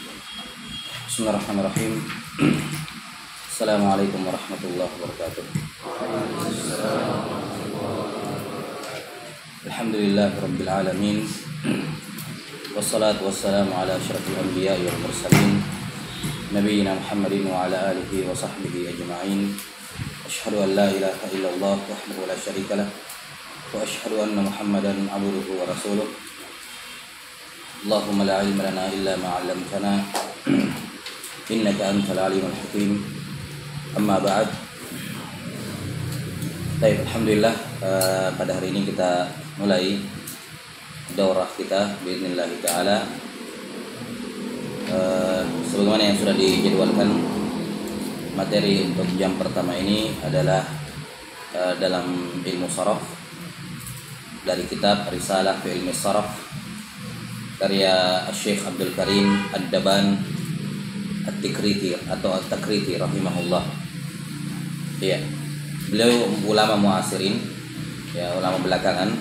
Bismillahirrahmanirrahim. Assalamualaikum warahmatullahi wabarakatuh. Alhamdulillahirabbil alamin. Wassalatu wassalamu ala asyrafil anbiya'i wal mursalin nabiyina Muhammadin wa ala alihi wa sahbihi ajma'in. Asyhadu an la ilaha illallah wahdahu la syarika lah wa asyhadu anna Muhammadan abduhu wa rasuluh. Allahumma la ilma lana illa ma 'allamtana innaka antal alimul hakim. Amma ba'd. Baik, alhamdulillah pada hari ini kita mulai daurah kita biidznillah taala. Sebagaimana yang sudah dijadwalkan, materi untuk jam pertama ini adalah dalam ilmu sharaf dari kitab Risalah fi Ilmi Sharaf karya Syekh Abdul Karim Ad-Daban At-Tikriti atau At-Takriti rahimahullah. Iya. Beliau ulama muasirin, ya, ulama belakangan.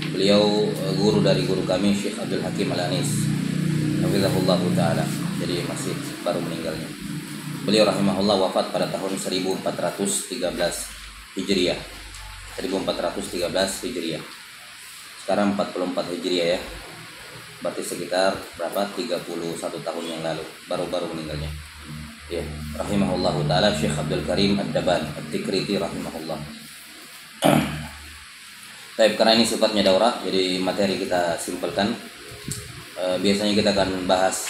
Beliau guru dari guru kami Syekh Abdul Hakim Al-Anis hafizahullah taala. Jadi masih baru meninggalnya. Beliau rahimahullah wafat pada tahun 1413 Hijriah. 1413 Hijriah. Sekarang 44 Hijriah ya. Berarti sekitar berapa? 31 tahun yang lalu baru meninggalnya. Ya, rahimahullah taala Syekh Abdul Karim Ad-Daban At-Tikriti rahimahullah. Baik, karena ini sifatnya daurah, jadi materi kita simpelkan. Biasanya kita akan bahas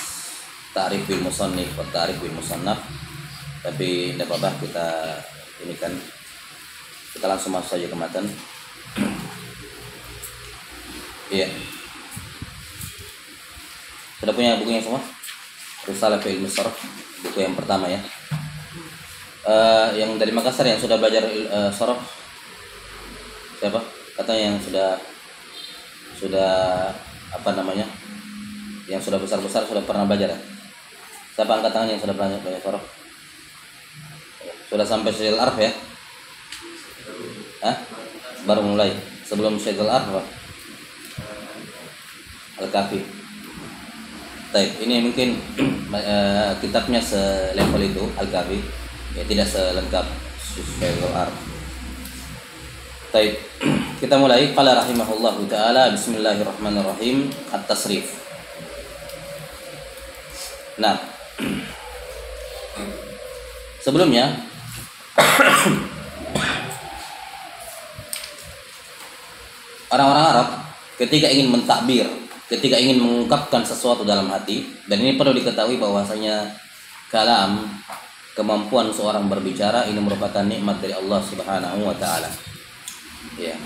ta'rif bil musannif wa ta'rif bil musannaf, tapi tidak apa-apa, kita ini kan kita langsung masuk saja ke matan. Iya. Sudah punya bukunya semua? Risalah fi Ilmi Sharaf, buku yang pertama ya. Yang dari Makassar yang sudah belajar sharaf siapa? Katanya yang sudah apa namanya? Yang sudah besar-besar sudah pernah belajar ya? Siapa angkat tangan yang sudah belajar sharaf? Sudah sampai Syedul Arf ya? Hah? Baru mulai. Sebelum Syedul Arf apa? Al-Kafi. Baik, ini mungkin kitabnya selevel itu Al-Kafi, ya, tidak selengkap Syedul Arf. Baik, kita mulai. Qala rahimahullahu taala, bismillahirrahmanirrahim, at-tasrif. Nah, sebelumnya orang-orang Arab ketika ingin mentakbir, ketika ingin mengungkapkan sesuatu dalam hati, dan ini perlu diketahui bahwasanya kalam, kemampuan seorang berbicara ini merupakan nikmat dari Allah Subhanahu wa taala. Ya.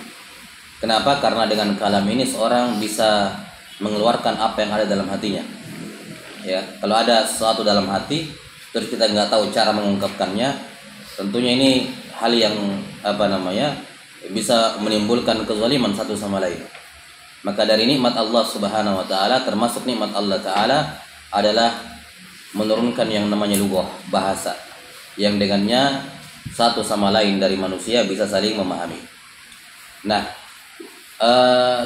Kenapa? Karena dengan kalam ini seorang bisa mengeluarkan apa yang ada dalam hatinya. Ya, kalau ada sesuatu dalam hati terus kita nggak tahu cara mengungkapkannya, tentunya ini hal yang bisa menimbulkan kezaliman satu sama lain. Maka dari nikmat Allah Subhanahu wa taala, termasuk nikmat Allah taala adalah menurunkan yang namanya lughah, bahasa, yang dengannya satu sama lain dari manusia bisa saling memahami. Nah,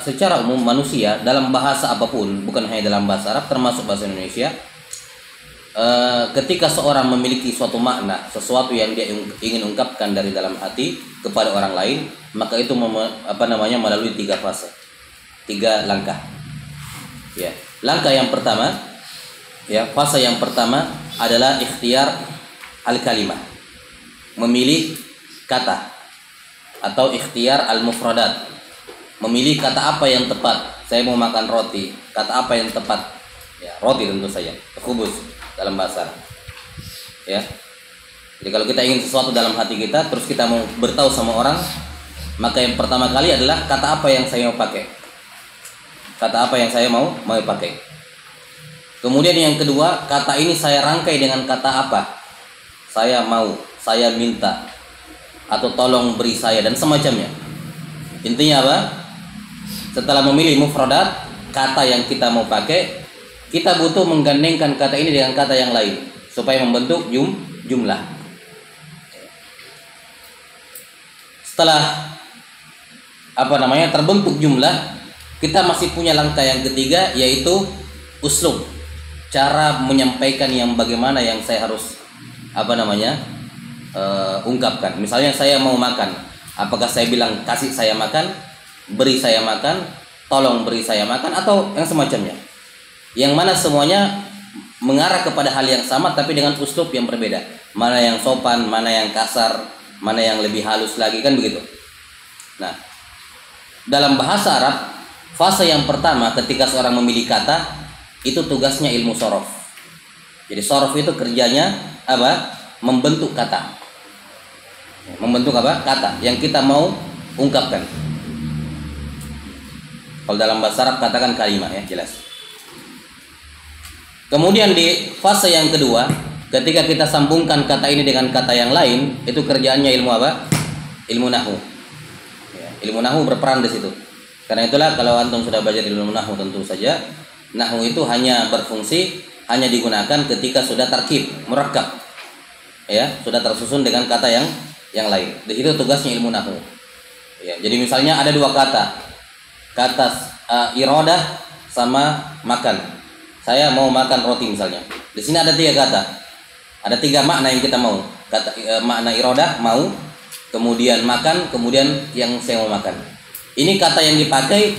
secara umum manusia dalam bahasa apapun, bukan hanya dalam bahasa Arab, termasuk bahasa Indonesia, ketika seorang memiliki suatu makna, sesuatu yang dia ingin ungkapkan dari dalam hati kepada orang lain, maka itu melalui 3 fase, 3 langkah. Ya, langkah yang pertama, ya, fase yang pertama adalah ikhtiar al-kalimah, memilih kata, atau ikhtiar al-mufradat, memilih kata apa yang tepat. Saya mau makan roti, kata apa yang tepat? Ya, roti tentu saja, khubuz dalam bahasa. Ya. Jadi kalau kita ingin sesuatu dalam hati kita, terus kita mau beritahu sama orang, maka yang pertama kali adalah kata apa yang saya mau pakai. Kata apa yang saya mau pakai. Kemudian yang kedua, kata ini saya rangkai dengan kata apa? Saya mau, saya minta, atau tolong beri saya, dan semacamnya. Intinya apa? Setelah memilih mufradat, kata yang kita mau pakai, kita butuh menggandengkan kata ini dengan kata yang lain supaya membentuk jumlah. Setelah terbentuk jumlah, kita masih punya langkah yang ketiga, yaitu uslub. cara menyampaikan yang bagaimana yang saya harus ungkapkan. Misalnya saya mau makan, apakah saya bilang kasih saya makan, beri saya makan, tolong beri saya makan, atau yang semacamnya, yang mana semuanya mengarah kepada hal yang sama tapi dengan uslub yang berbeda. Mana yang sopan, mana yang kasar, mana yang lebih halus lagi, kan begitu. Nah, dalam bahasa Arab, fase yang pertama ketika seorang memilih kata, itu tugasnya ilmu sorof. Jadi sorof itu kerjanya apa? Membentuk kata. Membentuk apa? Kata yang kita mau ungkapkan. Kalau dalam bahasa Arab katakan kalimat, ya jelas. Kemudian di fase yang kedua, ketika kita sambungkan kata ini dengan kata yang lain, itu kerjaannya ilmu apa? Ilmu nahwu. Ya, ilmu nahwu berperan di situ. Karena itulah kalau antum sudah belajar ilmu nahwu, tentu saja nahwu itu hanya berfungsi, hanya digunakan ketika sudah tarkib, murakkab. Ya, sudah tersusun dengan kata yang lain. Di situ tugasnya ilmu nahwu. Ya, jadi misalnya ada dua kata. Kata iradah sama makan. Saya mau makan roti misalnya. Di sini ada tiga kata. Ada tiga makna yang kita mau. Makna iradah mau, kemudian makan, kemudian yang saya mau makan. Ini kata yang dipakai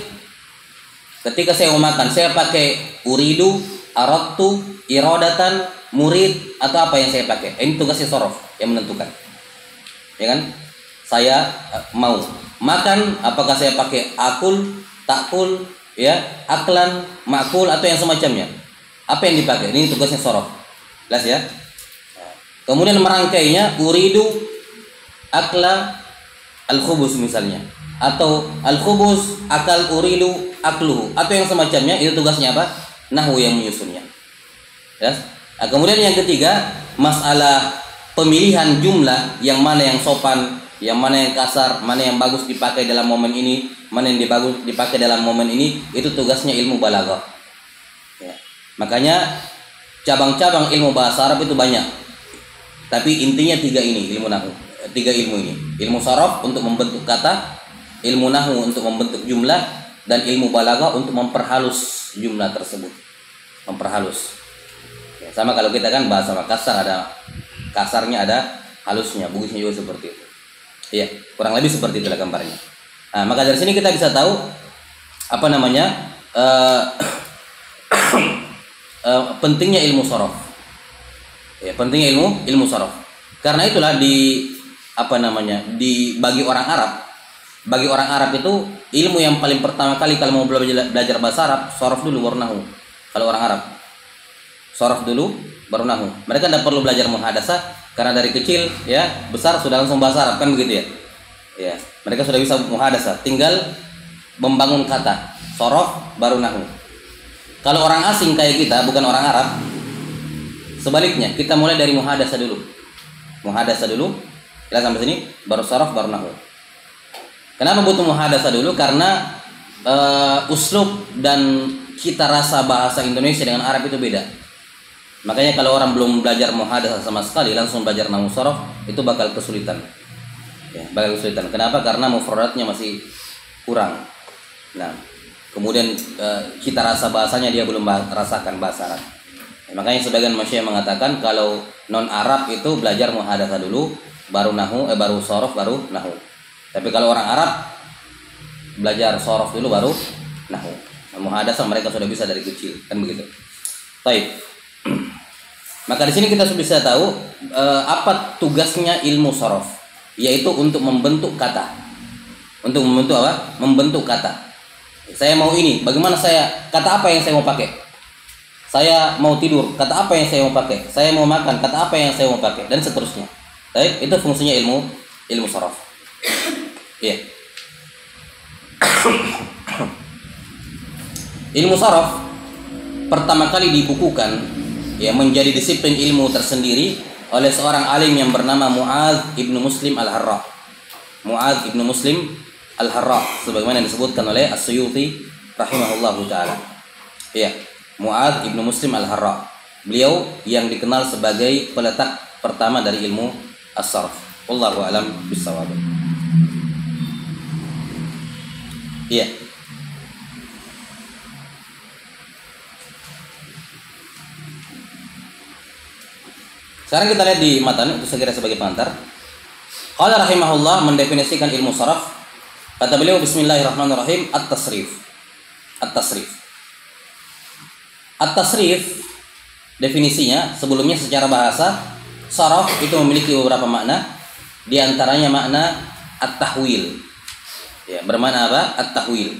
ketika saya mau makan. Saya pakai uridu, aradtu, iradatan, murid, atau apa yang saya pakai. Ini tugasnya sorof yang menentukan. Ya kan? Saya mau makan, apakah saya pakai akul, takul, ya, aklan, makul, atau yang semacamnya. Apa yang dipakai? Ini tugasnya sorof. Jelas ya? Kemudian merangkainya uridu akla al-khubus misalnya, atau al-khubus akal uridu akluhu, atau yang semacamnya. Itu tugasnya apa? Nahwu yang menyusunnya. Ya? Nah, kemudian yang ketiga, masalah pemilihan jumlah, yang mana yang sopan, yang mana yang kasar, mana yang bagus dipakai dalam momen ini, mana yang bagus dipakai dalam momen ini, itu tugasnya ilmu balaghah. Ya. Makanya cabang-cabang ilmu bahasa Arab itu banyak. Tapi intinya tiga ini, ilmu nahwu. Tiga ilmu ini. Ilmu sharaf untuk membentuk kata, ilmu nahwu untuk membentuk jumlah, dan ilmu balaghah untuk memperhalus jumlah tersebut. Memperhalus. Ya, sama kalau kita kan bahasa kasar, ada kasarnya, ada halusnya, bagusnya juga seperti itu. Iya, kurang lebih seperti itulah gambarnya. Nah, maka dari sini kita bisa tahu pentingnya ilmu sharaf. Ya, pentingnya ilmu sharaf. Karena itulah bagi orang Arab itu ilmu yang paling pertama kali kalau mau belajar bahasa Arab, sharaf dulu baru nahwu. Kalau orang Arab, sharaf dulu baru nahwu. Mereka tidak perlu belajar muhadasah karena dari kecil ya besar sudah langsung bahasa Arab, kan begitu ya. Ya, mereka sudah bisa muhadasah, tinggal membangun kata, sharaf baru nahwu. Kalau orang asing kayak kita, bukan orang Arab, sebaliknya, kita mulai dari muhadasah dulu. Muhadasah dulu, kita sampai sini, baru sharaf, baru nahwu. Kenapa butuh muhadasah dulu? Karena uslub dan cita rasa bahasa Indonesia dengan Arab itu beda. Makanya kalau orang belum belajar muhadasah sama sekali, langsung belajar nahwu sharaf, itu bakal kesulitan. Ya, bakal kesulitan. Kenapa? Karena mufradatnya masih kurang. Nah, kemudian cita rasa bahasanya dia belum rasakan bahasa Arab. Ya, makanya sebagian masyayikh mengatakan kalau non Arab itu belajar muhadasah dulu, baru nahwu, baru sharaf, baru nahwu. Tapi kalau orang Arab belajar sharaf dulu, baru nahwu. Nah, muhadasah mereka sudah bisa dari kecil, kan begitu. Baik. Maka di sini kita bisa tahu apa tugasnya ilmu sharaf, yaitu untuk membentuk kata. Untuk membentuk apa? Membentuk kata. Saya mau ini, bagaimana kata apa yang saya mau pakai? Saya mau tidur, kata apa yang saya mau pakai? Saya mau makan, kata apa yang saya mau pakai? Dan seterusnya. Baik, itu fungsinya ilmu sharaf. Iya. Ilmu sharaf pertama kali dibukukan ya menjadi disiplin ilmu tersendiri oleh seorang alim yang bernama Mu'adz ibnu Muslim al-Harra. Mu'adz ibnu Muslim al-Harra sebagaimana disebutkan oleh As-Suyuti rahimahullahu taala. Iya, Mu'adz ibnu Muslim al-Harra. Beliau yang dikenal sebagai peletak pertama dari ilmu as-sarf. Wallahu a'lam bissawab. Iya. Sekarang kita lihat di matan itu sekira sebagai pengantar. Qala rahimahullah mendefinisikan ilmu saraf. Kata beliau bismillahirrahmanirrahim at-tasrif. At-tasrif. At-tasrif definisinya sebelumnya secara bahasa saraf itu memiliki beberapa makna. Di antaranya makna at-tahwil. Ya, bermakna apa? At-tahwil.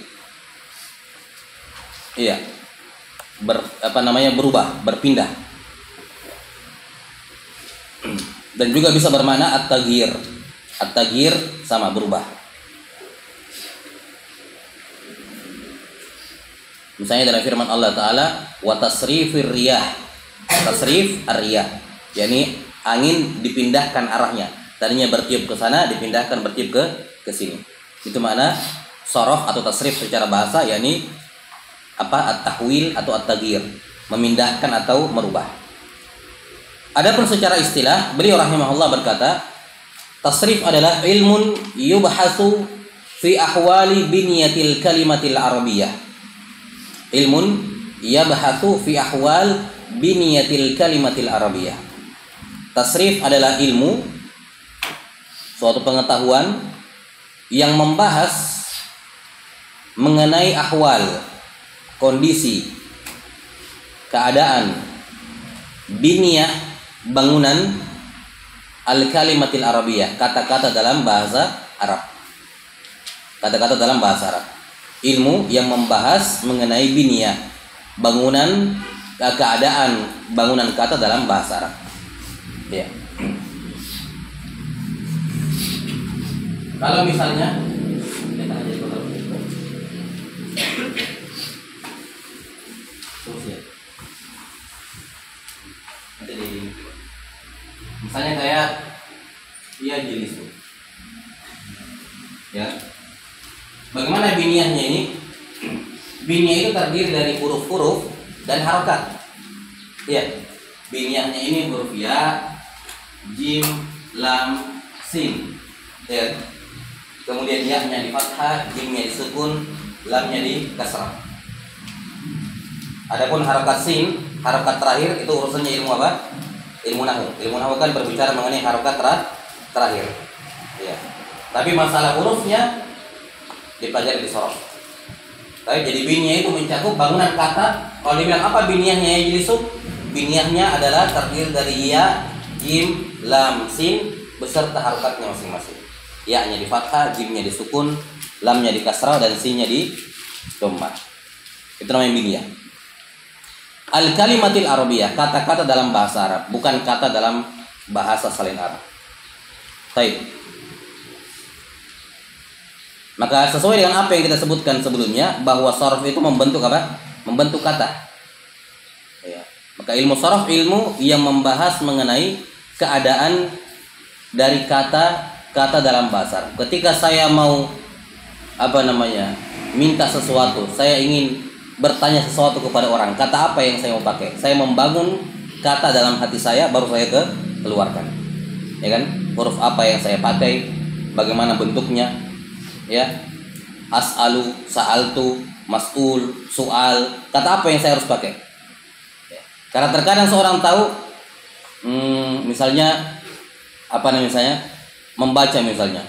Iya. Berubah, berpindah. Dan juga bisa bermakna at-taghyir. At-taghyir sama berubah. Misalnya dalam firman Allah Ta'ala wa tasrifir riyah. Tasrif ar-riyah, yakni angin dipindahkan arahnya. Tadinya bertiup ke sana, dipindahkan bertiup ke sini. Itu makna saraf atau tasrif secara bahasa, yakni at-tahwil atau at-taghyir, memindahkan atau merubah. Adapun secara istilah, beliau rahimahullah berkata, tasrif adalah ilmun yubhatsu fi ahwali binyatil kalimatil arabiyyah. Ilmun yabhatsu fi ahwal binyatil kalimatil arabiyyah. Tasrif adalah ilmu, suatu pengetahuan yang membahas mengenai ahwal, kondisi, keadaan, biniyah, bangunan, al-kalimatil arabiyyah, kata-kata dalam bahasa Arab. Kata-kata dalam bahasa Arab. Ilmu yang membahas mengenai biniyah, bangunan, keadaan, bangunan kata dalam bahasa Arab. Ya. Kalau misalnya misalnya kayak jenis, ya. Bagaimana biniyahnya ini? Biniyah itu terdiri dari huruf-huruf dan harokat. Ya. Biniyahnya ini huruf ya, jim, lam, sin. Ya. Kemudian ya-nya di fathah, jimnya di sukun, lamnya di kasrah. Adapun harokat sin, harokat terakhir itu urusannya ilmu apa? Ilmu nahwu. Ilmu nahwu kan berbicara mengenai harokat terakhir. Ya. Tapi masalah hurufnya dipelajari di sorof. Tapi jadi biniyah itu mencakup bangunan kata. Kalau dibilang apa biniyahnya ya jelisuk? Biniyahnya adalah terdiri dari ya, jim, lam, sin beserta harokatnya masing-masing. Ya-nya di fathah, jimnya di sukun, lamnya di kasrah dan sinnya di dhammah. Itu namanya biniyah. Al-kalimatil arabiyyah, kata-kata dalam bahasa Arab, bukan kata dalam bahasa selain Arab. Baik. Maka sesuai dengan apa yang kita sebutkan sebelumnya, bahwa saraf itu membentuk apa? Membentuk kata. Ya. Maka ilmu saraf ilmu yang membahas mengenai keadaan dari kata-kata dalam bahasa Arab. Ketika saya mau minta sesuatu, saya ingin bertanya sesuatu kepada orang, kata apa yang saya mau pakai? Saya membangun kata dalam hati saya, baru saya keluarkan. Ya kan? Huruf apa yang saya pakai? Bagaimana bentuknya? Ya, as'alu, sa'altu, mas'ul, su'al, kata apa yang saya harus pakai? Ya. Karena terkadang seorang tahu, misalnya membaca misalnya,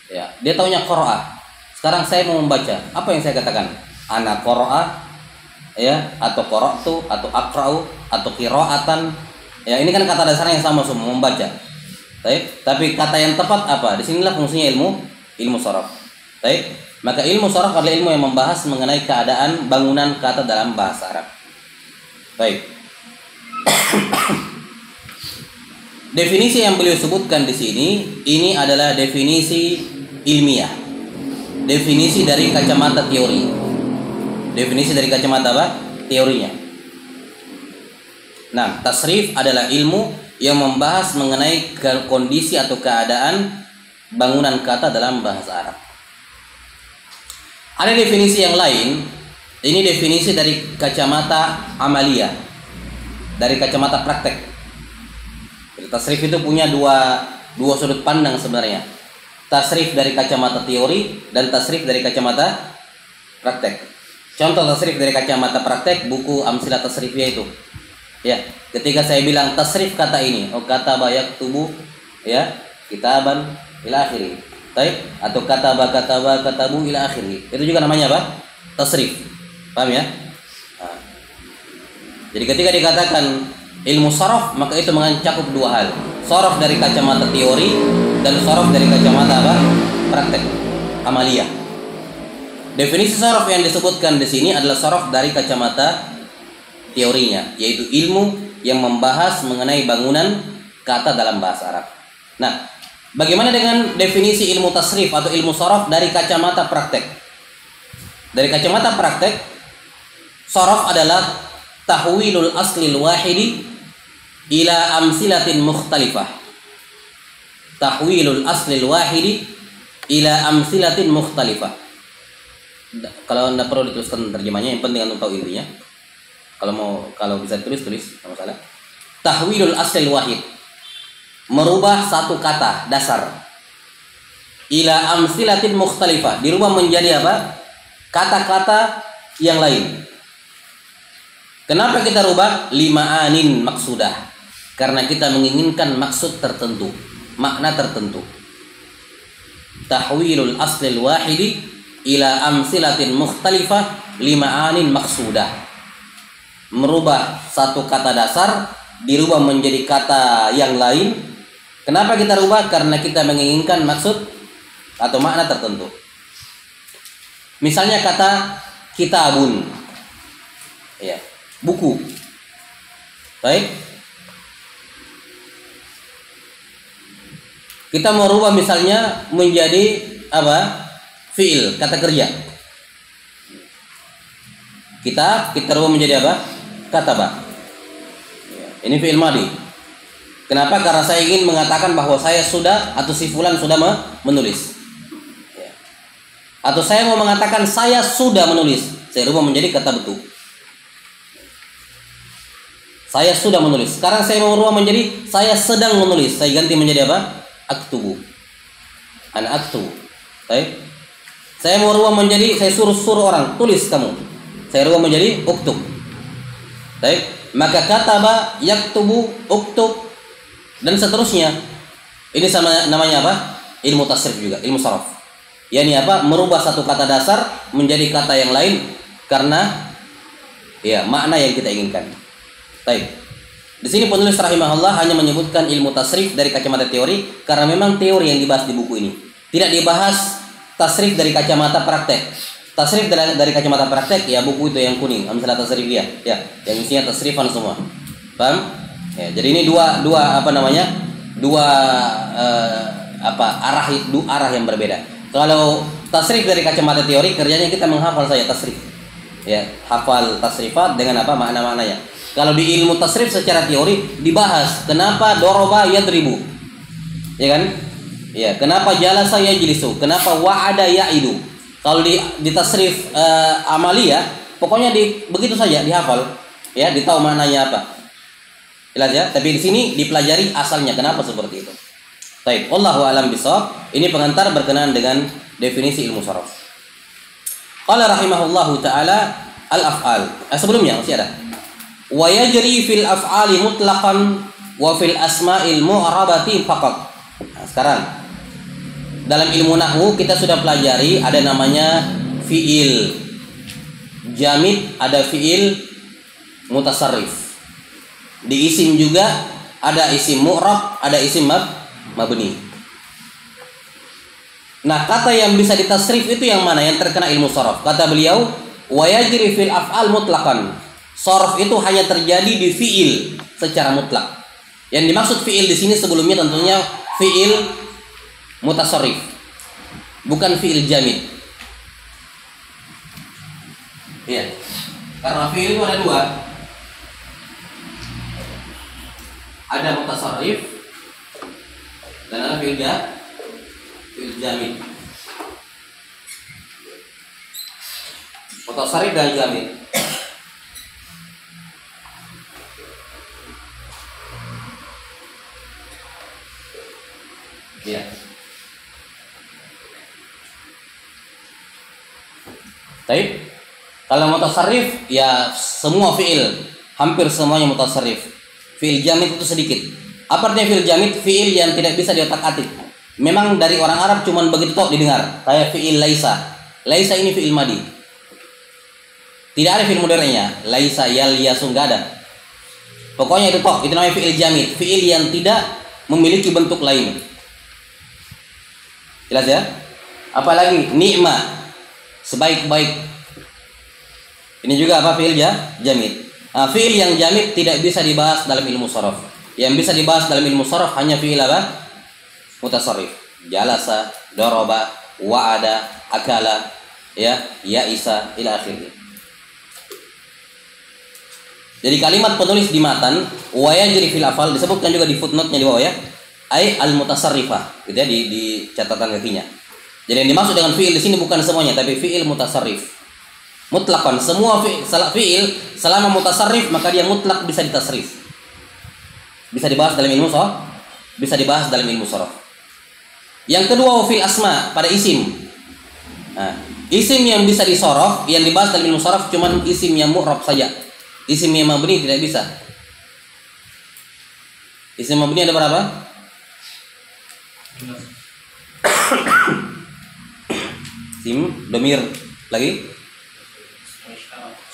ya, dia taunya qira'ah. Sekarang saya mau membaca, apa yang saya katakan? Ana qira'ah, ya, atau qara'tu, atau aqra'u, atau qira'atan. Ya, ini kan kata dasarnya yang sama semua, membaca. Tapi kata yang tepat apa? Disinilah fungsinya ilmu saraf. Baik, maka ilmu saraf adalah ilmu yang membahas mengenai keadaan bangunan kata dalam bahasa Arab. Baik. Definisi yang beliau sebutkan di sini, ini adalah definisi ilmiah. Definisi dari kacamata teori. Definisi dari kacamata apa? Teorinya. Nah, tasrif adalah ilmu yang membahas mengenai kondisi atau keadaan bangunan kata dalam bahasa Arab. Ada definisi yang lain. Ini definisi dari kacamata amaliyah, dari kacamata praktek. Jadi, tasrif itu punya dua sudut pandang sebenarnya. Tasrif dari kacamata teori dan tasrif dari kacamata praktek. Contoh tasrif dari kacamata praktek, buku Amsilah Tasrifiyah itu. Ya, ketika saya bilang tasrif kata ini, oh kataba yaktubu, ya, kitaban ila akhiri. Baik, atau kataba katabu ila akhiri. Itu juga namanya apa? Tasrif. Paham ya? Nah, jadi ketika dikatakan ilmu sorof, maka itu mencakup dua hal. Sorof dari kacamata teori dan sorof dari kacamata apa? Praktek, amaliyah. Definisi sorof yang disebutkan di sini adalah sorof dari kacamata teorinya, yaitu ilmu yang membahas mengenai bangunan kata dalam bahasa Arab. Nah, bagaimana dengan definisi ilmu tasrif atau ilmu sorof dari kacamata praktek? Dari kacamata praktek, sorof adalah tahwilul aslil wahidi ila amsilatin mukhtalifah. Tahwilul aslil wahidi ila amsilatin mukhtalifah. Kalau anda perlu dituliskan terjemahnya, yang penting anda tahu intinya. Kalau bisa tulis, nggak masalah. Tahwilul aslil wahid, merubah satu kata dasar, ila amsilatin mukhtalifah, dirubah menjadi apa? Kata-kata yang lain. Kenapa kita rubah? Lima'anin maksudah, karena kita menginginkan maksud tertentu, makna tertentu. Tahwilul aslil wahidi ila amsilatin mukhtalifah lima'anin maksudah, merubah satu kata dasar dirubah menjadi kata yang lain. Kenapa kita rubah? Karena kita menginginkan maksud atau makna tertentu. Misalnya kata kitabun, ya, buku. Baik, kita mau rubah misalnya menjadi apa? Fiil, kata kerja. Kita rubah menjadi apa? Kataba. Ini fi'il madhi. Kenapa? Karena saya ingin mengatakan bahwa saya sudah atau si fulan sudah menulis. Atau saya mau mengatakan saya sudah menulis, saya rubah menjadi kata betul. Saya sudah menulis. Sekarang saya mau rubah menjadi saya sedang menulis, saya ganti menjadi apa? Aktubu. Ana aktubu. Baik. Saya mau rubah menjadi saya suruh orang tulis kamu, saya rubah menjadi uktub. Baik, maka kataba, yaktubu, uktub, dan seterusnya. Ini sama namanya apa? Ilmu tasrif juga, ilmu saraf. Yani apa? Merubah satu kata dasar menjadi kata yang lain karena ya makna yang kita inginkan. Baik. Di sini penulis rahimahullah hanya menyebutkan ilmu tasrif dari kacamata teori karena memang teori yang dibahas di buku ini. Tidak dibahas tasrif dari kacamata praktek. Tasrif dari kacamata praktek ya buku itu yang kuning, Amsalah Tasrifiyah, ya, yang isinya tasrifan semua. Paham? Ya, jadi ini dua arah yang berbeda. Kalau tasrif dari kacamata teori kerjanya kita menghafal saja tasrif. Ya, hafal tasrifat dengan apa makna-maknanya. Kalau di ilmu tasrif secara teori dibahas kenapa doroba yadribu. Ya kan? Ya, kenapa jalasa yajlisu? Kenapa wa'ada ya'idu? Kalau di tasrif amaliyah, pokoknya begitu saja dihafal, ya, ditahu maknanya apa. Jelas ya? Tapi di sini dipelajari asalnya kenapa seperti itu. Baik, wallahu a'lam bishawab. Ini pengantar berkenaan dengan definisi ilmu saraf. Qala rahimahullahu taala al-af'al. Sebelumnya masih ada. Wa yajri fil af'ali mutlaqan wa fil asma'il mu'rabati faqat. Nah, sekarang dalam ilmu nahwu kita sudah pelajari ada namanya fiil jamid, ada fiil mutasarrif. Di isim juga ada isim mu'rab, ada isim mabni. Nah, kata yang bisa ditasrif itu yang mana? Yang terkena ilmu sharaf. Kata beliau, wa yajri fil af'al mutlaqan. Sharaf itu hanya terjadi di fiil secara mutlak. Yang dimaksud fiil di sini sebelumnya tentunya fiil mutasarrif, bukan fiil jamid. Iya. Karena fiil itu ada dua. Ada mutasarrif dan ada fiil jamid. Mutasarrif dan jamid. Ya. Baik. Kalau mutasarrif ya semua fiil hampir semuanya mutasarrif. Fi'il jamid itu sedikit. Apa artinya fi'il jamid? Fi'il yang tidak bisa diotak-atik. Memang dari orang Arab cuman begitu tok didengar. Kayak fi'il laisa. Laisa ini fi'il madi. Tidak ada fi'il mudhari'nya. Laisa, yalyasu, enggak ada. Pokoknya itu tok, itu namanya fi'il jamid. Fi'il yang tidak memiliki bentuk lain. Jelas ya? Apalagi ni'ma, sebaik-baik. Ini juga apa fi'il jamid. Fi'il yang jamid tidak bisa dibahas dalam ilmu sharaf. Yang bisa dibahas dalam ilmu sharaf hanya fi'il apa? Mutasarrif. Jalasa, daraba, wa'ada, akala, ya, ya'isa ila akhirnya. Jadi kalimat penulis di matan wa yajri fil afal disebutkan juga di footnote-nya di bawah ya. Ai al-mutasarrifah, gitu ya di catatan kakinya. Jadi yang dimaksud dengan fi'il di sini bukan semuanya tapi fi'il mutasarrif. Mutlaqan semua fi'il selama mutasarrif maka dia mutlak bisa ditasrif. Bisa dibahas dalam ilmu sharaf, bisa dibahas dalam ilmu sharaf. Yang kedua fil asma pada isim. Nah, isim yang bisa disorof yang dibahas dalam ilmu sharaf cuman isim yang mu'rab saja. Isim yang mabni tidak bisa. Isim mabni ada berapa? Isim domir lagi?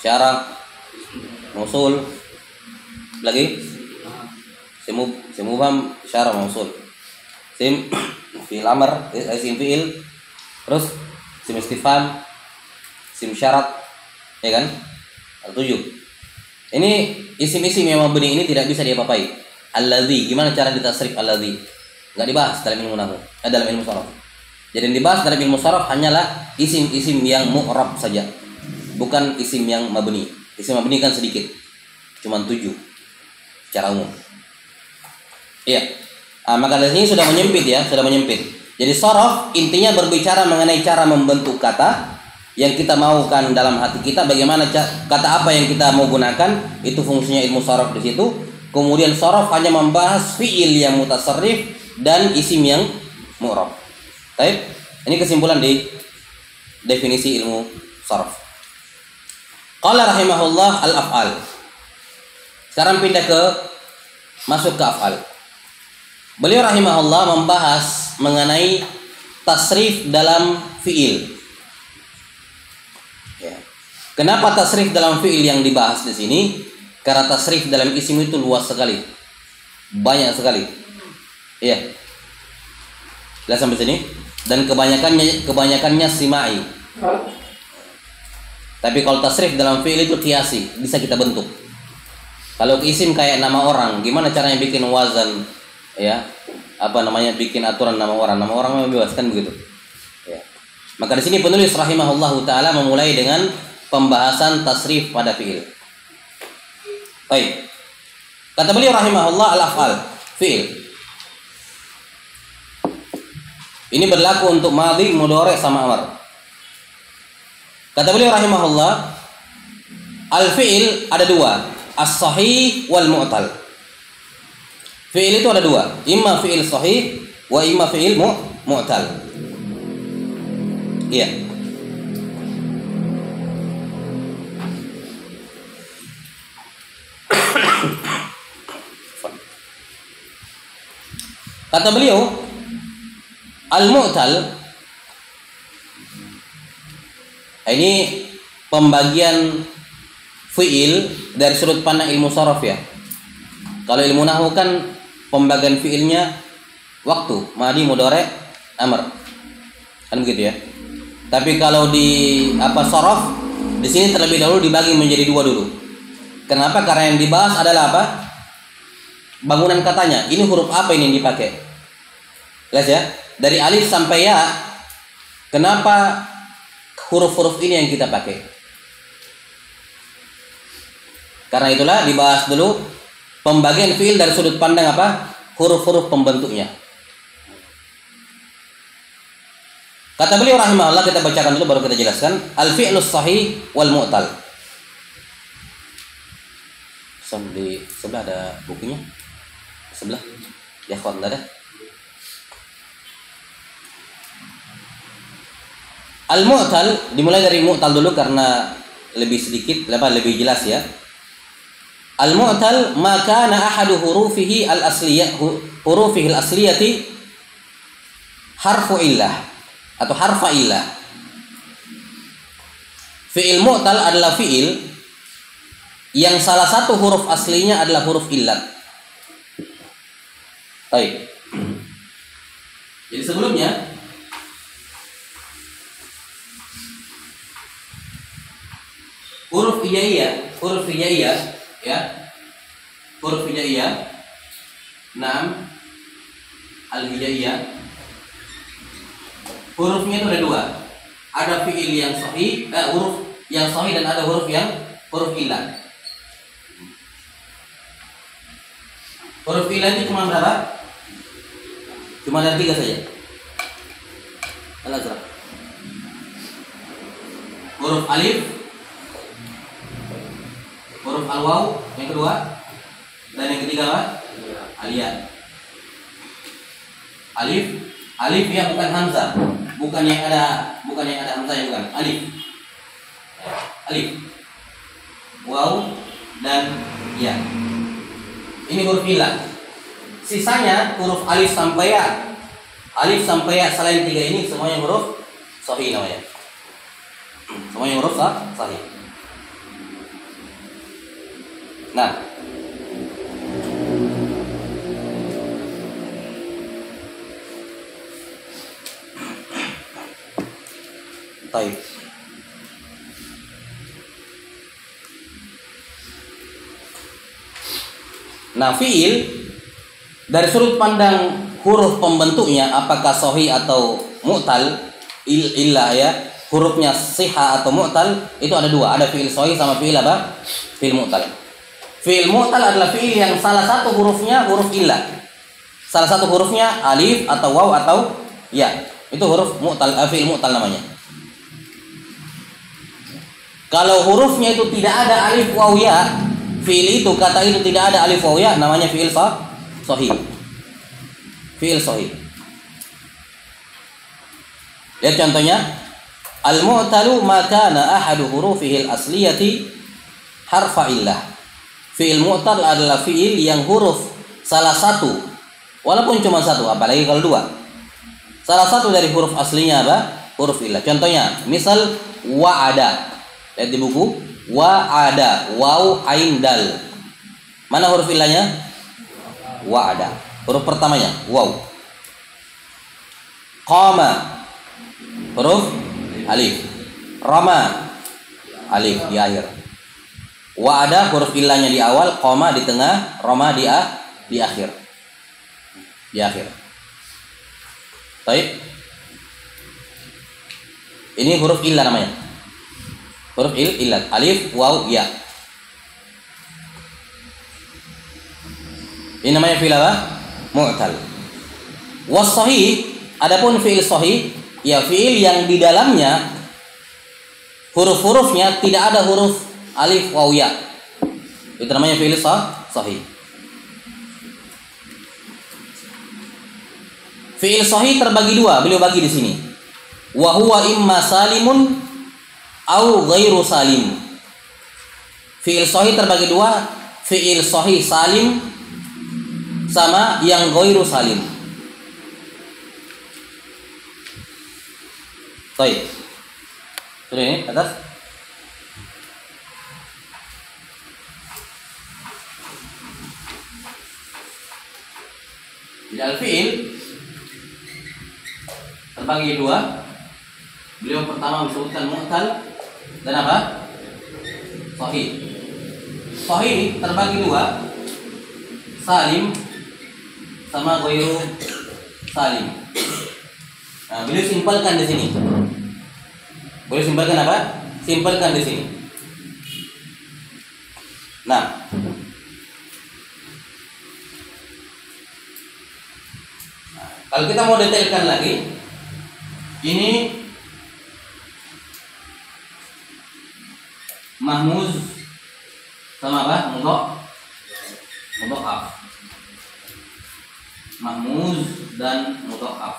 Syarah, mausul lagi? Simubham, syarah, mausul. Sim fi'il amr, isim fi'il, terus sim istifham, sim syarat, ya kan? Ada 7. Ini isim-isim yang mabni ini tidak bisa diapa-apai. Alladzi, gimana cara ditasrif alladzi? Enggak dibahas dalam ilmu nahwu, dalam ilmu sharaf. Jadi yang dibahas dalam ilmu sharaf hanyalah isim-isim yang mu'rab saja. Bukan isim yang mabni. Isim mabni kan sedikit. Cuma 7 secara umum. Iya. Maka dari sini sudah menyempit ya, sudah menyempit. Jadi sharaf intinya berbicara mengenai cara membentuk kata yang kita maukan dalam hati kita, bagaimana kata apa yang kita mau gunakan, itu fungsinya ilmu sharaf di situ. Kemudian sharaf hanya membahas fi'il yang mutasarrif dan isim yang mu'rab. Baik, ini kesimpulan di definisi ilmu sharaf. Qala rahimahullah al-af'al. Sekarang pindah ke masuk ke af'al. Beliau rahimahullah membahas mengenai tasrif dalam fi'il. Ya. Kenapa tasrif dalam fi'il yang dibahas di sini? Karena tasrif dalam isim itu luas sekali, banyak sekali. Iya. Jelas sampai sini. Dan kebanyakannya simai. Tapi kalau tasrif dalam fi'il itu qiyasi, bisa kita bentuk. Kalau isim kayak nama orang, gimana caranya bikin wazan? Ya, apa namanya, bikin aturan nama orang membebaskan begitu. Ya. Maka di sini penulis rahimahullahu taala memulai dengan pembahasan tasrif pada fi'il. Baik. Kata beliau rahimahullah al-af'al, fi'il. Ini berlaku untuk madhi, mudhari sama amar. Kata beliau rahimahullah, al-fi'il ada 2, as-sahih wal mu'tal. Fi'il itu ada 2, imma fi'il sahih wa imma fi'il mu'tal. Iya. Kata beliau, al-mu'tal ini pembagian fi'il dari sudut pandang ilmu sharaf ya. Kalau ilmu nahwu kan pembagian fi'ilnya waktu, madhi, mudhari, amr. Kan begitu ya. Tapi kalau di sharaf di sini terlebih dahulu dibagi menjadi 2 dulu. Kenapa? Karena yang dibahas adalah apa? Bangunan katanya. Ini huruf apa ini yang dipakai? Jelas ya? Dari alif sampai ya. Kenapa huruf-huruf ini yang kita pakai? Karena itulah dibahas dulu pembagian fi'il dari sudut pandang apa? Huruf-huruf pembentuknya. Kata beliau rahimahullah, kita bacakan dulu baru kita jelaskan. Al-fi'lus sahih wal mu'tal. Di sebelah ada bukunya. Sebelah. Ya kawan, ada. Al-mu'tal dimulai dari mu'tal dulu karena lebih sedikit, lebih jelas ya. Al-mu'tal ma kana ahadu hurufihi al-asliyati harfu illah atau harfa illah. Fi'il mu'tal adalah fi'il yang salah satu huruf aslinya adalah huruf illat. Baik. Jadi sebelumnya huruf hijaiyah ya. Huruf hijaiyah. 6 al-hijaiyah. Hurufnya itu ada dua. Ada fiil yang sahih, huruf yang sahih dan ada huruf illat. Huruf illat itu cuma berapa? Cuma ada 3 saja. Al-Azraq. Huruf alif, huruf al-waw yang kedua, dan yang ketiga apa? Aliyah. Alif ya, bukan hamzah, bukan yang ada hamzahnya, bukan. Alif, waw dan ya. Ini huruf illat. Sisanya huruf alif sampai ya. Alif sampai ya selain 3 ini semuanya huruf sahih namanya. Semuanya huruf sahih. Nah, baik. Nah, fiil dari sudut pandang huruf pembentuknya apakah sahih atau mu'tal, illah ya, hurufnya sihah atau mu'tal itu ada dua, ada fiil sahih sama fiil apa? Fiil mu'tal. Fiil mu'tal adalah fiil yang salah satu hurufnya huruf illah. Salah satu hurufnya alif atau waw atau ya. Itu huruf mu'tal, fiil mu'tal namanya. Kalau hurufnya itu tidak ada alif waw ya, fiil itu, kata itu tidak ada alif waw ya, namanya fiil sahih. Fiil sahih. Lihat contohnya, al-mu'talu ma kana ahadu hurufihi al-asliyati harfa illah. Fiil mu'tal adalah fiil yang huruf salah satu, walaupun cuma satu, apalagi kalau dua, salah satu dari huruf aslinya apa? Huruf illah. Contohnya, misal wa'ada. Lihat di buku, wa'ada, waw ain dal. Mana huruf illahnya? Wa'ada. Huruf pertamanya waw. Qama, huruf alif. Rama, alif di akhir. Wa'ada huruf illahnya di awal, qama di tengah, rama di akhir. Di akhir. Baik. Ini huruf illah namanya. Huruf illat, alif, waw, ya. Ini namanya fi'il apa? Mu'tal. Was sahih, adapun fi'il sahih, ya fi'il yang di dalamnya huruf-hurufnya tidak ada huruf alif, waw, ya. Itu namanya fi'il sahih. Fi'il sahih terbagi dua, beliau bagi di sini. Wa huwa imma salimun au ghairu salim. Fi'il sahih terbagi dua, fi'il sahih salim sama yang ghairu salim. Baik. Sudah ini atas. Jadi al-fi'il terbagi dua. Beliau pertama disebutkan mu'tal dan apa? Sahih. Sahih terbagi dua, salim sama ghairu salim. Nah, beliau simpelkan di sini. Beliau simpelkan apa? Simpelkan di sini. Nah, kalau kita mau detailkan lagi, ini mahmuz sama apa? Mudha'af. Mahmuz dan mudha'af.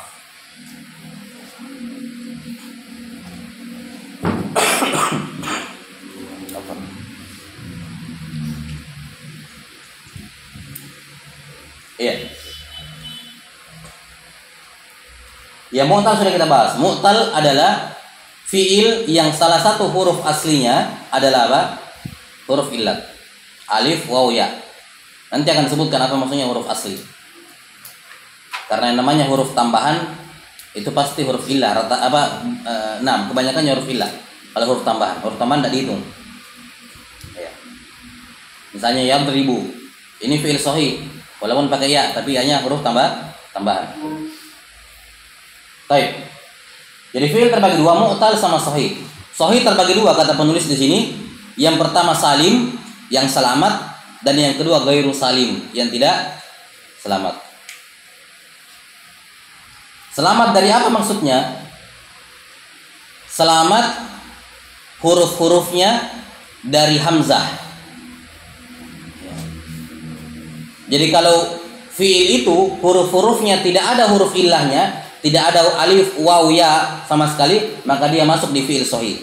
Iya. Ya, mu'tal sudah kita bahas. Mu'tal adalah fiil yang salah satu huruf aslinya adalah apa? Huruf illat. Alif, waw, ya. Nanti akan sebutkan apa maksudnya huruf asli. Karena yang namanya huruf tambahan itu pasti huruf illah. Kebanyakannya huruf illah. Kalau huruf tambahan tidak dihitung. Ya. Misalnya yadribu. Ini fiil sahih. Walaupun pakai ya, tapi hanya huruf tambahan. Baik. Jadi fiil terbagi dua, mu'tal sama sahih. Sahih terbagi dua kata penulis di sini. Yang pertama salim, yang selamat, dan yang kedua ghairu salim, yang tidak selamat. Selamat dari apa maksudnya? Selamat huruf-hurufnya dari hamzah. Jadi kalau fiil itu huruf-hurufnya tidak ada huruf illahnya, tidak ada alif, waw, ya sama sekali, maka dia masuk di fiil sahih.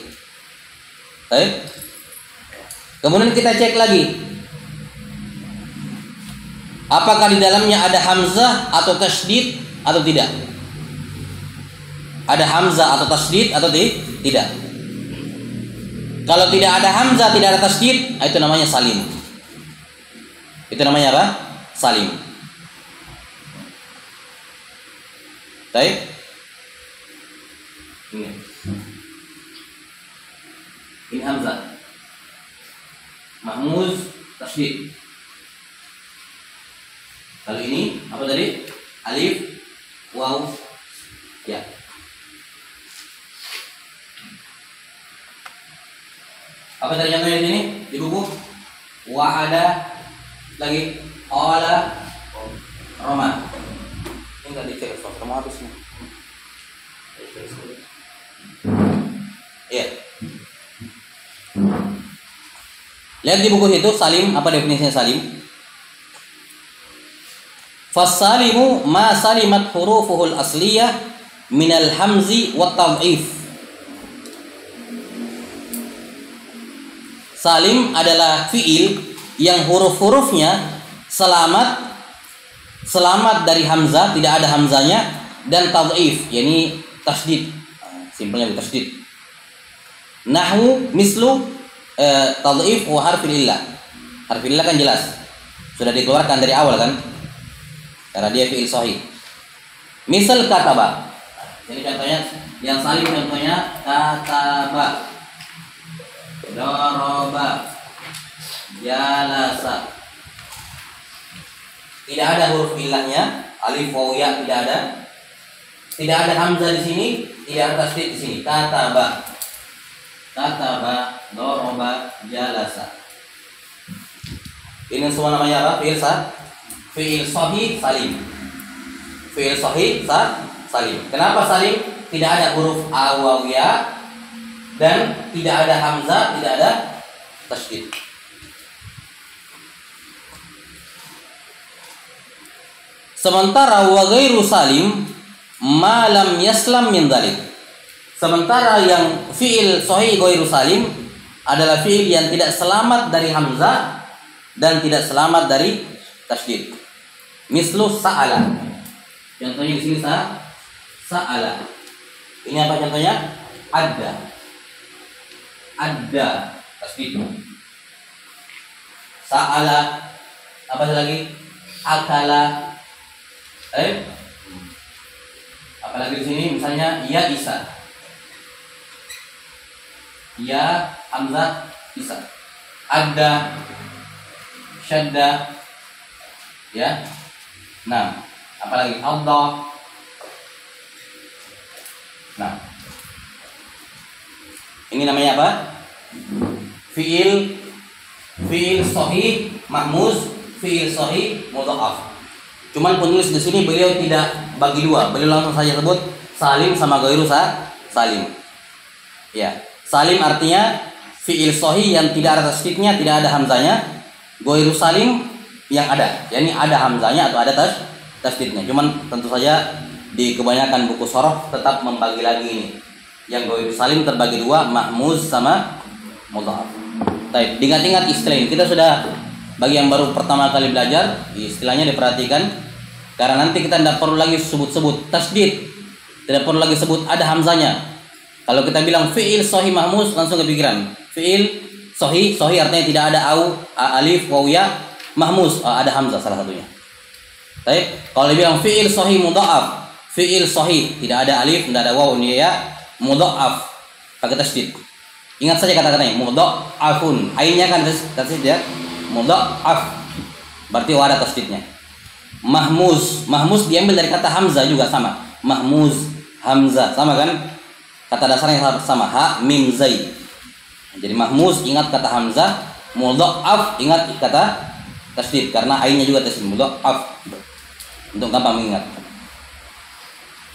Baik. Kemudian kita cek lagi. Apakah di dalamnya ada hamzah atau tasydid atau tidak? Ada hamzah atau tasydid atau tidak? Kalau tidak ada hamzah, tidak ada tasydid, itu namanya salim. Itu namanya apa? Salim. Baik. Ini hamzah. Mahmuz tasydid. Kalau ini apa tadi? Alif, waw, ya. Apa tadi contohnya di sini di buku? Wa'ada lagi ala Roma. Ini enggak dicek, kamu habis nih. Iya. Lihat di buku itu salim, apa definisinya salim? Fasalimu ma salimat hurufuhul asliyah minal hamzi wat tad'if. Salim adalah fiil yang huruf-hurufnya selamat dari hamzah, tidak ada hamzanya, dan tad'if, yakni tasydid. Simpelnya tasydid. Nahwu mislu tad'if wa harfil illah. Harfil illah kan jelas. Sudah dikeluarkan dari awal kan? Karena dia fi'il sahih. Misal kataba. Ini contohnya yang salim, contohnya kataba, daraba, jalasa. Tidak ada huruf illahnya, alif waw ya tidak ada. Tidak ada hamzah di sini, tidak ada tasydid di sini. Kataba, daraba, jalasa. Ini semua namanya apa? Fi'il sahih salim. Fi'il sahih salim. Kenapa salim? Tidak ada huruf a, waw, ya, dan tidak ada hamzah, tidak ada tasydid. Sementara wa ghairu salim ma lam yaslam min dzalik. Sementara yang fi'il sahih ghairu salim adalah fi'il yang tidak selamat dari hamzah dan tidak selamat dari tasydid. Mislu sa'ala. Contohnya di sini sa'ala. Ini apa contohnya? Ada. Tasydid. Sa'ala. Apa lagi? Akala. Apalagi di sini misalnya ya Isa. Ya hamzah Isa. Ada. Syadda. Ya. Nah, apalagi Allah. Nah, ini namanya apa? Fiil sahih mahmuz, fiil sahih mudha'af. Cuman penulis di sini beliau tidak bagi dua, beliau langsung saja sebut salim sama ghairu salim. Ya, salim artinya fiil sahih yang tidak ada tasydidnya, tidak ada hamzanya. Ghairu salim yang ada, yakni ada hamzanya atau ada tasydidnya. Cuman tentu saja di kebanyakan buku shoroh tetap membagi lagi ini. Yang ghairu salim terbagi dua, mahmuz sama mudha'af. Baik, ingat-ingat istilah ini. Kita sudah bagi yang baru pertama kali belajar, istilahnya diperhatikan. Karena nanti kita tidak perlu lagi sebut-sebut tasdid, tidak perlu lagi sebut ada hamzanya. Kalau kita bilang fi'il sahih mahmuz, langsung kepikiran fi'il sahih. Sahih artinya tidak ada alif, waw, ya. Mahmuz ada hamzah salah satunya. Baik, kalau dibilang fi'il sahih mudha'af, fi'il sahih tidak ada alif, tidak ada waw, ya, mudha'af pakai tasdid. Ingat saja kata-katanya mudha'afun. Ainnya kan tasdid ya. Mudha'af. Berarti ada tasdidnya. Mahmuz, mahmuz diambil dari kata hamzah juga sama. Mahmuz, hamzah sama kan? Kata dasarnya sama, ha mim zai. Jadi mahmuz ingat kata hamzah, mudha'af ingat kata tasdid karena ainnya juga tasdid mudha'af. Untuk gampang mengingat.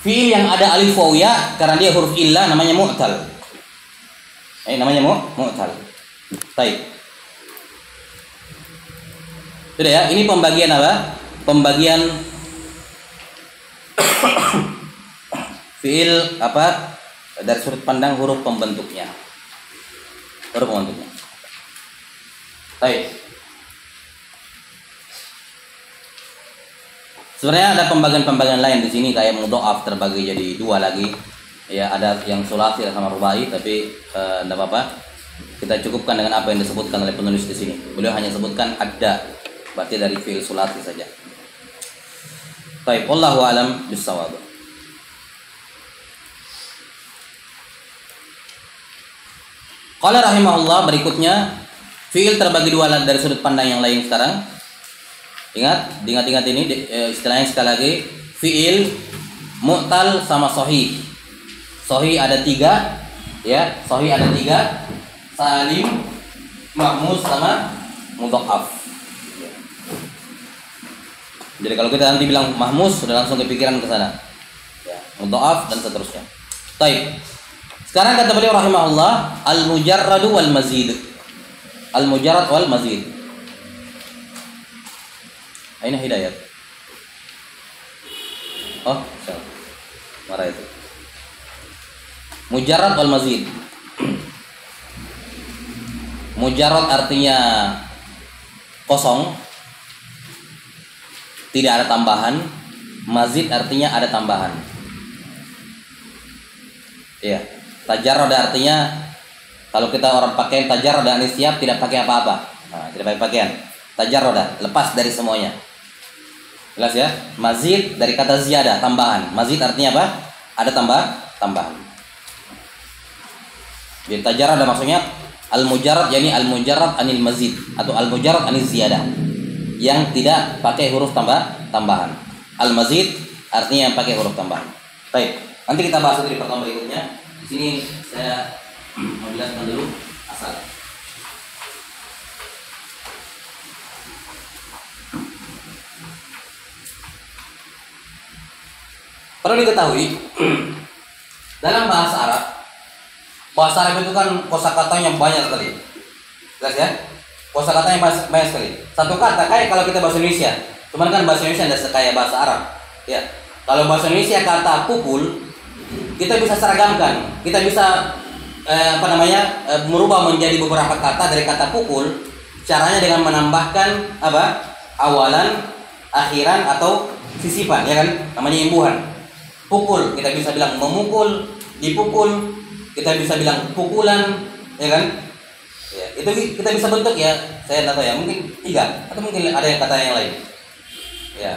Fi'il yang ada alif waw ya karena dia huruf illah namanya mu'tal. Namanya mu'tal. Baik. Sudah ya, ini pembagian apa? Pembagian fiil apa dari sudut pandang huruf pembentuknya. Huruf pembentuknya. Baik. Sebenarnya ada pembagian-pembagian lain di sini kayak mudha'af terbagi jadi dua lagi. Ya, ada yang sulasi sama rubai tapi tidak apa-apa. Kita cukupkan dengan apa yang disebutkan oleh penulis di sini. Beliau hanya sebutkan ada, berarti dari fiil sulasi saja. Baik, wallahu alam bissawab. Qala rahimahullah, berikutnya fiil terbagi dua dari sudut pandang yang lain sekarang. Ingat ini istilahnya sekali lagi, fiil mu'tal sama sahih. Sahih ada tiga, ya, sahih ada tiga, salim, mahmuz sama mudha'af. Jadi kalau kita nanti bilang mahmuz sudah langsung kepikiran ke sana. Ya, mudha'af dan seterusnya. Baik. Sekarang kata beliau rahimahullah, al-mujarrad wal mazid. Al-mujarrad wal mazid. Aina hidayat. Oh, salah. Marah itu. Mujarrad wal mazid. Mujarrad artinya kosong, tidak ada tambahan. Mazid artinya ada tambahan. Iya. Tajarrada artinya kalau kita orang pakaian tajarrada ini siap tidak pakai apa-apa. Nah, tidak pakai pakaian. Tajarrada lepas dari semuanya. Jelas ya? Mazid dari kata ziyadah, tambahan. Mazid artinya apa? Ada tambahan. Jadi tajarrada maksudnya al-mujarrad, yakni al-mujarrad anil mazid atau al-mujarrad anil ziyadah. Yang tidak pakai huruf tambahan. Al-mazid artinya yang pakai huruf tambahan. Baik, nanti kita bahas di pertemuan berikutnya. Di sini saya menjelaskan dulu asal. Perlu diketahui dalam bahasa Arab itu kan kosakatanya banyak sekali. Jelas ya? Kosakatanya banyak sekali. Satu kata kayak kalau kita bahasa Indonesia, cuman kan bahasa Indonesia tidak sekaya bahasa Arab. Ya. Kalau bahasa Indonesia kata pukul, kita bisa seragamkan. Kita bisa merubah menjadi beberapa kata dari kata pukul. Caranya dengan menambahkan apa? Awalan, akhiran atau sisipan, ya kan? Namanya imbuhan. Pukul, kita bisa bilang memukul, dipukul, kita bisa bilang pukulan, ya kan? Ya, itu kita bisa bentuk ya. Saya tidak tahu ya, mungkin 3 atau mungkin ada yang kata yang lain. Ya.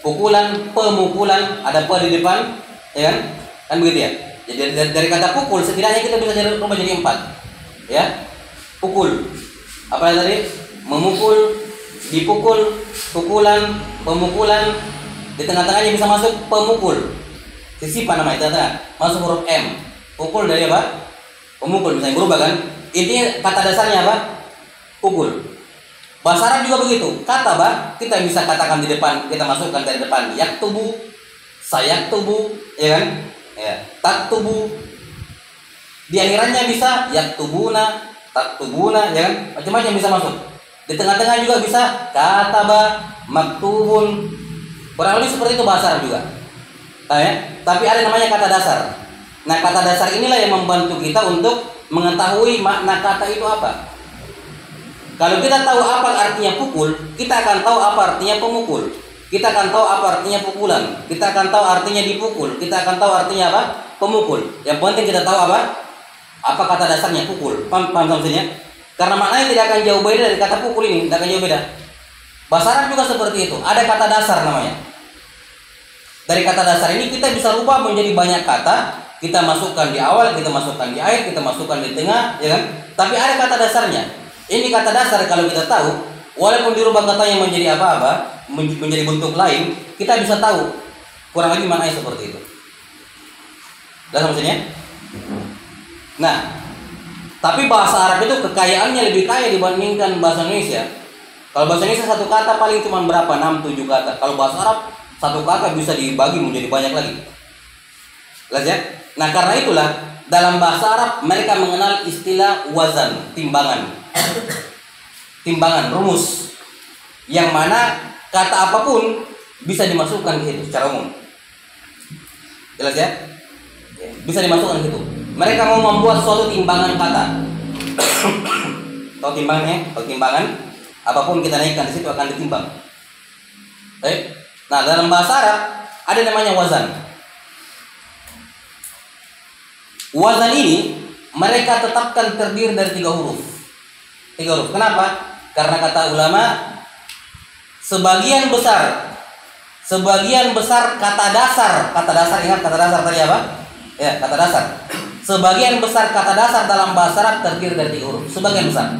Pukulan, pemukulan, ada pe di depan, ya kan? Kan begitu ya. Jadi dari kata pukul setidaknya kita bisa rubah jadi 4. Ya. Pukul. Apa yang tadi? Memukul, dipukul, pukulan, pemukulan. Di tengah-tengahnya bisa masuk pemukul. Sisipan nama itu tengah. Masuk huruf M. Pukul dari apa? Pemukul, misalnya berubah kan? Intinya kata dasarnya apa? Pukul. Bahasa Arab juga begitu. Kata kita bisa katakan di depan, kita masukkan dari depan yaktubu, sayaktubu, ya kan? Ya, taktubu. Di akhirannya bisa yaktubuna, taktubuna, ya kan? Macam-macam bisa masuk. Di tengah-tengah juga bisa kataba, maktubun. Kurang lebih seperti itu bahasa Arab juga. Tapi ada namanya kata dasar. Nah, kata dasar inilah yang membantu kita untuk mengetahui makna kata itu apa. Kalau kita tahu apa artinya pukul, kita akan tahu apa artinya pemukul. kita akan tahu apa artinya pukulan, kita akan tahu artinya dipukul, kita akan tahu artinya apa? Pemukul. Yang penting kita tahu apa? Apa kata dasarnya pukul. Paham maksudnya? Karena maknanya tidak akan jauh beda dari kata pukul ini, tidak akan jauh beda. Bahasa Arab juga seperti itu, ada kata dasar namanya. Dari kata dasar ini kita bisa rubah menjadi banyak kata, kita masukkan di awal, kita masukkan di akhir, kita masukkan di tengah, ya kan? Tapi ada kata dasarnya. Ini kata dasar kalau kita tahu, walaupun dirubah katanya menjadi apa-apa, menjadi bentuk lain, kita bisa tahu kurang lebih maknanya seperti itu. Jelas maksudnya? Nah, tapi bahasa Arab itu kekayaannya lebih kaya dibandingkan bahasa Indonesia. Kalau bahasa Indonesia satu kata paling cuma berapa? 6-7 kata. Kalau bahasa Arab satu kata bisa dibagi menjadi banyak lagi. Jelas ya? Nah, karena itulah dalam bahasa Arab mereka mengenal istilah wazan, timbangan. Timbangan, rumus. Yang mana kata apapun bisa dimasukkan ke situ secara umum. Jelas ya? Bisa dimasukkan ke situ. Mereka mau membuat suatu timbangan kata. Tahu timbangannya? Kalau timbangan, apapun kita naikkan di situ akan ditimbang. Baik. Nah, dalam bahasa Arab ada namanya wazan. Wazan ini mereka tetapkan terdiri dari 3 huruf. 3 huruf. Kenapa? Karena kata ulama sebagian besar kata dasar ingat kata dasar tadi apa? Ya, kata dasar. Sebagian besar kata dasar dalam bahasa Arab terdiri dari 3 huruf. Sebagian besar.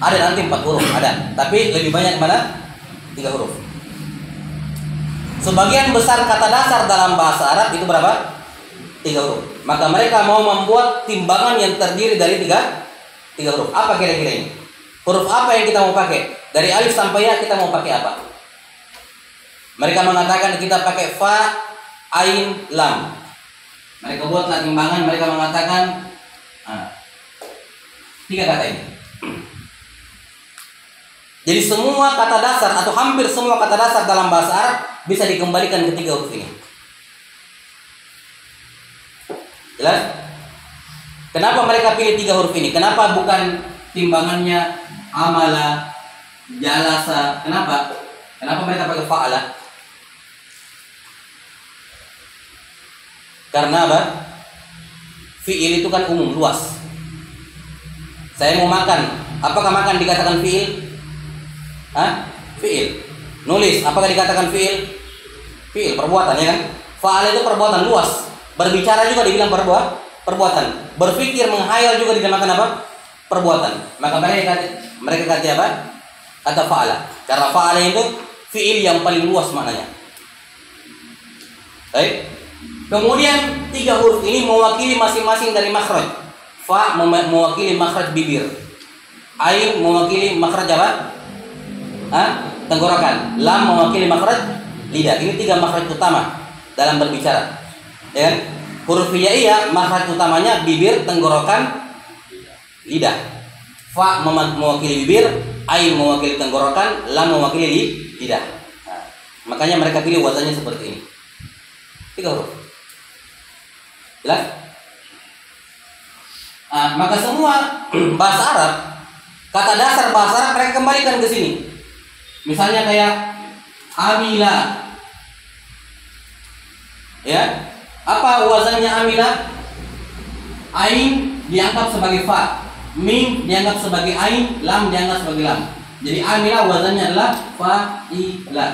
Ada nanti 4 huruf, ada. Tapi lebih banyak mana? 3 huruf. Sebagian besar kata dasar dalam bahasa Arab itu berapa? 3 huruf. Maka mereka mau membuat timbangan yang terdiri dari 3 huruf. Apa kira-kira ini? Huruf apa yang kita mau pakai? Dari alif sampai ya kita mau pakai apa? Mereka mengatakan kita pakai fa, ain, lam. Mereka buatlah timbangan, mereka mengatakan 3 kata ini. Jadi semua kata dasar atau hampir semua kata dasar dalam bahasa Arab bisa dikembalikan ke 3 huruf ini. Jelas? Kenapa mereka pilih 3 huruf ini? Kenapa bukan timbangannya amala, jalasa? Kenapa? Kenapa mereka pakai fa'ala? Karena apa? Fi'il itu kan umum, luas. Saya mau makan. Apakah makan dikatakan fi'il? Fi'il. Nulis, apakah dikatakan fi'il? Fi'il, perbuatan ya kan? Fa'ala itu perbuatan luas. Berbicara juga dibilang perbuatan. Berpikir, menghayal juga dinamakan apa? Perbuatan. Maka mereka kata apa? Kata fa'ala. Karena fa'ala itu fi'il yang paling luas maknanya. Baik. Kemudian 3 huruf ini mewakili masing-masing dari makhraj. Fa mewakili makhraj bibir. Ain mewakili makhraj apa? Tenggorokan. Lam mewakili makhraj lidah. Ini 3 makhraj utama dalam berbicara. Ya kan? Huruf hijaiyah makhraj utamanya bibir, tenggorokan, lidah. Fa mewakili bibir, ain mewakili tenggorokan, lam mewakili lidah. Nah, makanya mereka pilih wazannya seperti ini. 3 huruf. Jelas? Maka semua bahasa Arab, kata dasar bahasa Arab mereka kembalikan ke sini. Misalnya kayak amila. Ya. Apa wazannya amila? Ain dianggap sebagai fa, mim dianggap sebagai ain, lam dianggap sebagai lam. Jadi amila wazannya adalah fa'ila.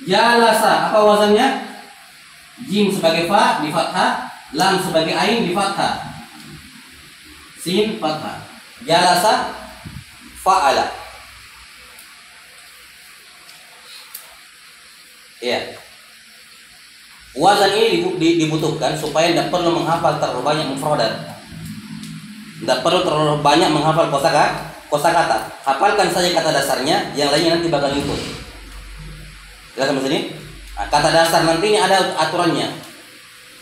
Jalasa, apa wazannya? Jim sebagai fa di fathah, lam sebagai ain di fathah, sin fathah. Jalasa fa'ala. Ya. Wazan ini dibutuhkan supaya tidak perlu menghafal terlalu banyak mufradat. Tidak perlu terlalu banyak menghafal kosakata. Hafalkan saja kata dasarnya, yang lainnya nanti bakal ikut. Jelas sampai sini? Nah, kata dasar nanti ini ada aturannya.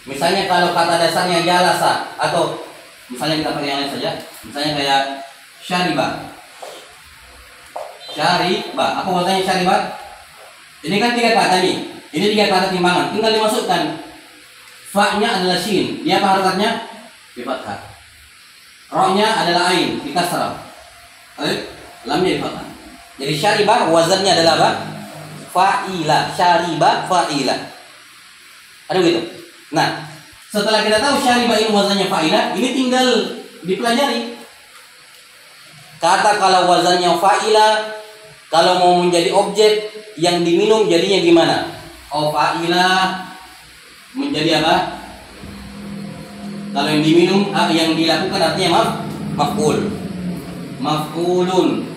Misalnya kalau kata dasarnya jalasa atau misalnya kita pakai yang lain saja. Misalnya kayak syariba. Syariba. Apa wazannya syariba? Ini kan 3 kata nih. Ini 3 kata timbangan. Tinggal dimasukkan. Fa-nya adalah shin. Dia apa harokatnya? Di fathah. Ro-nya adalah ain, di kasrah. lamnya di fathah. Jadi syariba wazannya adalah apa? Fa'ila. Syariba fa'ila. Ada begitu. Nah, setelah kita tahu syariba ini wazannya fa'ila, ini tinggal dipelajari. Kata kalau wazannya fa'ila, kalau mau menjadi objek yang diminum jadinya gimana? Oh, fa'ila menjadi apa? Kalau yang diminum, yang dilakukan artinya maf'ul. Maf'ulun.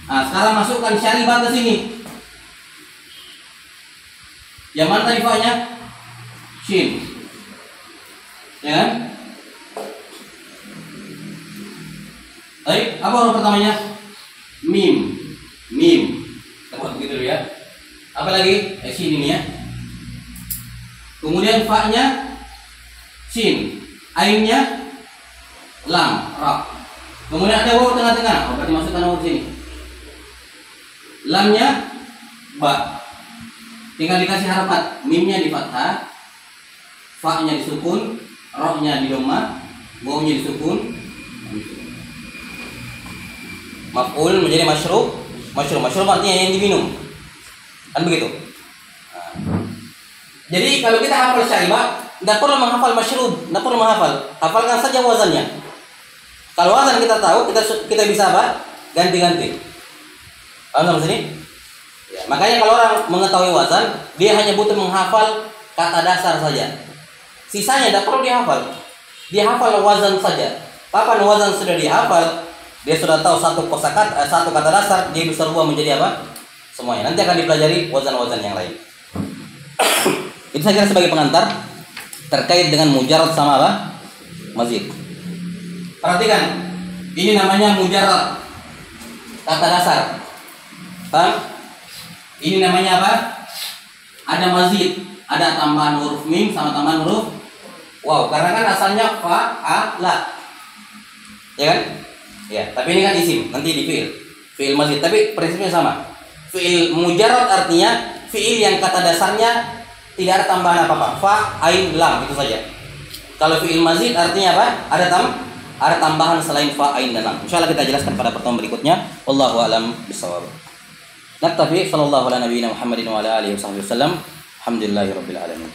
Nah, sekarang masukkan syaribah ke sini. Yang mana tadi fa'nya? Shin. Ya kan? Baik, apa huruf pertamanya? Mim. Mim. Kita buat begitu dulu ya. Apa lagi? Shin ini ya. Kemudian fa'nya shin. Ainnya lam, ra. Kemudian ada waw tengah-tengah. Oh, berarti masukkan waw di sini. Lamnya ba. Tinggal dikasih harakat. Mimnya di fathah, fa-nya disukun, ra-nya di dhamma, waw-nya disukun. Maf'ul menjadi masyrub. Masyrub artinya yang diminum. Kan begitu. Nah. Jadi kalau kita hafal syaribah, tidak perlu menghafal masyrub, tidak perlu menghafal. Hafalkan saja wazannya. Kalau wazan kita tahu, kita bisa apa? Ganti-ganti. Paham sampai sini? Ya, makanya kalau orang mengetahui wazan, dia hanya butuh menghafal kata dasar saja. Sisanya tidak perlu dihafal. Dia hafal wazan saja. Kapan wazan sudah dihafal, dia sudah tahu satu kata dasar, dia bisa rubah menjadi apa? Semuanya. Nanti akan dipelajari wazan-wazan yang lain. Itu saya kira sebagai pengantar terkait dengan mujarrad sama apa? Mazid. Perhatikan, ini namanya mujarrad, kata dasar. Paham? Ini namanya apa? Ada mazid, ada tambahan huruf mim sama tambahan huruf waw. Karena kan asalnya fa'ala. Ya kan? Ya, tapi ini kan isim, nanti di fi'il mazid, tapi prinsipnya sama. Fi'il mujarrad artinya fi'il yang kata dasarnya tidak ada tambahan apa-apa. Fa, ain, lam, itu saja. Kalau fi'il mazid artinya apa? Ada tambahan selain fa, ain, dan lam. Insyaallah kita jelaskan pada pertemuan berikutnya. Wallahu a'lam bishawab. Naktafi sallallahu ala nabiyina Muhammadin wa ala alihi wasallam. Alhamdulillahirabbil alamin.